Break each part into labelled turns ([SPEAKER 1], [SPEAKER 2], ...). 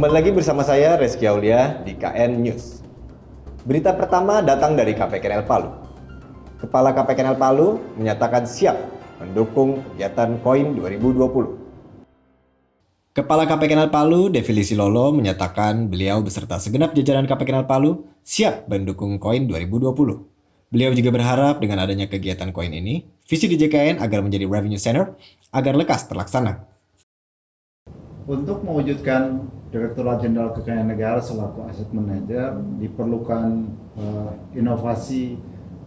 [SPEAKER 1] Kembali lagi bersama saya Reski Aulia di KN News. Berita pertama datang dari KPKNL Palu. Kepala KPKNL Palu menyatakan siap mendukung kegiatan Koin 2020. Kepala KPKNL Palu, Devi Silolo, menyatakan beliau beserta segenap jajaran KPKNL Palu siap mendukung Koin 2020. Beliau juga berharap dengan adanya kegiatan Koin ini, visi DJKN agar menjadi revenue center agar lekas terlaksana.
[SPEAKER 2] Untuk mewujudkan Direktorat Jenderal Kekayaan Negara selaku aset manajer diperlukan inovasi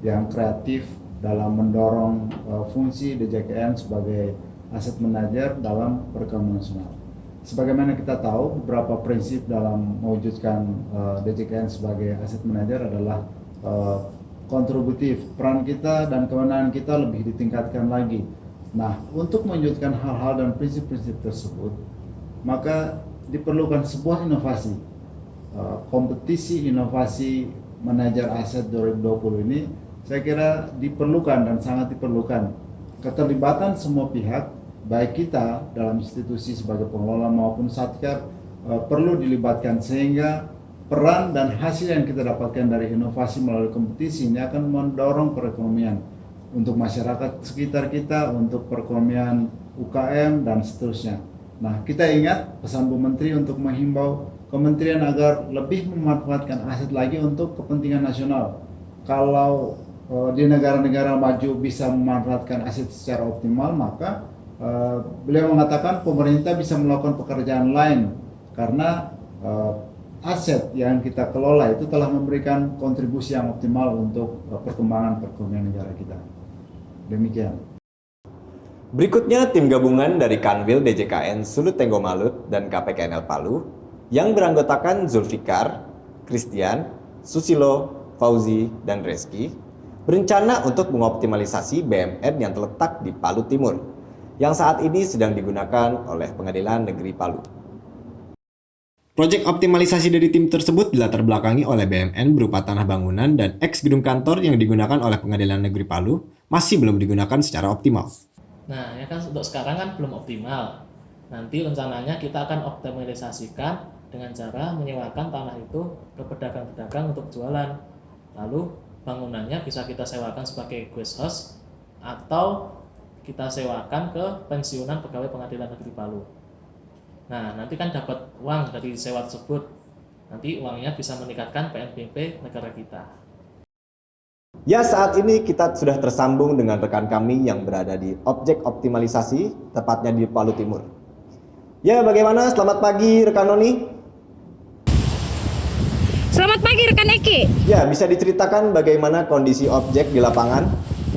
[SPEAKER 2] yang kreatif dalam mendorong fungsi DJKN sebagai aset manajer dalam perekonomian nasional. Sebagaimana kita tahu, beberapa prinsip dalam mewujudkan DJKN sebagai aset manajer adalah kontributif, peran kita dan kewenangan kita lebih ditingkatkan lagi. Nah, untuk mewujudkan hal-hal dan prinsip-prinsip tersebut, maka diperlukan sebuah inovasi. Kompetisi inovasi manajer aset 2020 ini saya kira diperlukan dan sangat diperlukan. Keterlibatan semua pihak, baik kita dalam institusi sebagai pengelola maupun Satker perlu dilibatkan sehingga peran dan hasil yang kita dapatkan dari inovasi melalui kompetisi ini akan mendorong perekonomian untuk masyarakat sekitar kita, untuk perekonomian UKM dan seterusnya. Nah, kita ingat pesan Bu Menteri untuk menghimbau kementerian agar lebih memanfaatkan aset lagi untuk kepentingan nasional. Kalau di negara-negara maju bisa memanfaatkan aset secara optimal, maka beliau mengatakan pemerintah bisa melakukan pekerjaan lain karena aset yang kita kelola itu telah memberikan kontribusi yang optimal untuk perkembangan perekonomian negara kita. Demikian.
[SPEAKER 1] Berikutnya tim gabungan dari Kanwil DJKN Sulut Tenggo Malut dan KPKNL Palu yang beranggotakan Zulfikar, Christian, Susilo, Fauzi, dan Reski berencana untuk mengoptimalisasi BMN yang terletak di Palu Timur yang saat ini sedang digunakan oleh Pengadilan Negeri Palu. Proyek optimalisasi dari tim tersebut dilatar belakangi oleh BMN berupa tanah bangunan dan eks gedung kantor yang digunakan oleh Pengadilan Negeri Palu masih belum digunakan secara optimal.
[SPEAKER 3] Nah, ya kan untuk sekarang kan belum optimal. Nanti rencananya kita akan optimalisasikan dengan cara menyewakan tanah itu ke pedagang-pedagang untuk jualan. Lalu bangunannya bisa kita sewakan sebagai guest house atau kita sewakan ke pensiunan pegawai Pengadilan Negeri Palu. Nah, nanti kan dapat uang dari sewa tersebut. Nanti uangnya bisa meningkatkan PNBP negara kita.
[SPEAKER 1] Ya, saat ini kita sudah tersambung dengan rekan kami yang berada di objek optimalisasi, tepatnya di Palu Timur. Ya, bagaimana? Selamat pagi, rekan Noni.
[SPEAKER 4] Selamat pagi, rekan Eki.
[SPEAKER 1] Ya, bisa diceritakan bagaimana kondisi objek di lapangan?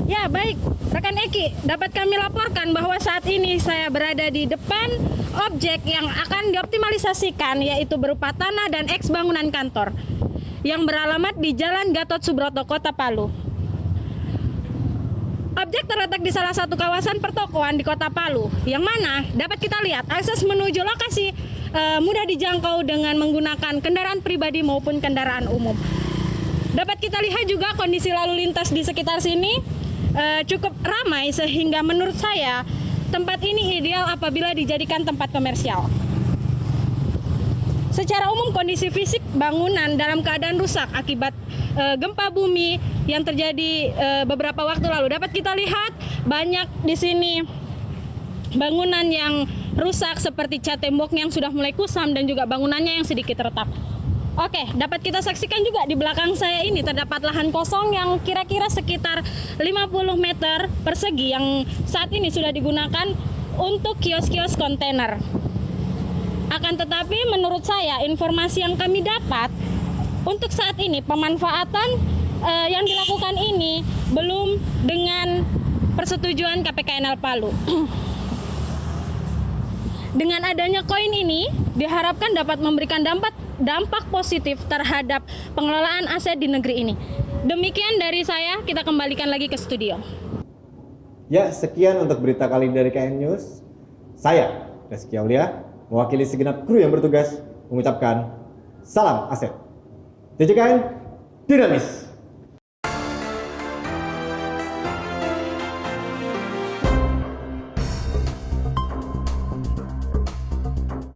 [SPEAKER 4] Ya, baik, rekan Eki. Dapat kami laporkan bahwa saat ini saya berada di depan objek yang akan dioptimalisasikan, yaitu berupa tanah dan eks bangunan kantor yang beralamat di Jalan Gatot Subroto, Kota Palu. Objek terletak di salah satu kawasan pertokoan di Kota Palu, yang mana dapat kita lihat akses menuju lokasi mudah dijangkau dengan menggunakan kendaraan pribadi maupun kendaraan umum. Dapat kita lihat juga kondisi lalu lintas di sekitar sini cukup ramai, sehingga menurut saya tempat ini ideal apabila dijadikan tempat komersial. Secara umum kondisi fisik bangunan dalam keadaan rusak akibat gempa bumi yang terjadi beberapa waktu lalu. Dapat kita lihat banyak di sini bangunan yang rusak seperti cat temboknya yang sudah mulai kusam dan juga bangunannya yang sedikit retak. Oke, dapat kita saksikan juga di belakang saya ini terdapat lahan kosong yang kira-kira sekitar 50 meter persegi yang saat ini sudah digunakan untuk kios-kios kontainer. Akan tetapi menurut saya informasi yang kami dapat untuk saat ini pemanfaatan yang dilakukan ini belum dengan persetujuan KPKNL Palu. Dengan adanya koin ini diharapkan dapat memberikan dampak positif terhadap pengelolaan aset di negeri ini. Demikian dari saya, kita kembalikan lagi ke studio.
[SPEAKER 1] Ya, sekian untuk berita kali ini dari KN News. Saya, Reski Aulia, mewakili segenap kru yang bertugas mengucapkan salam aset. DJKN dinamis.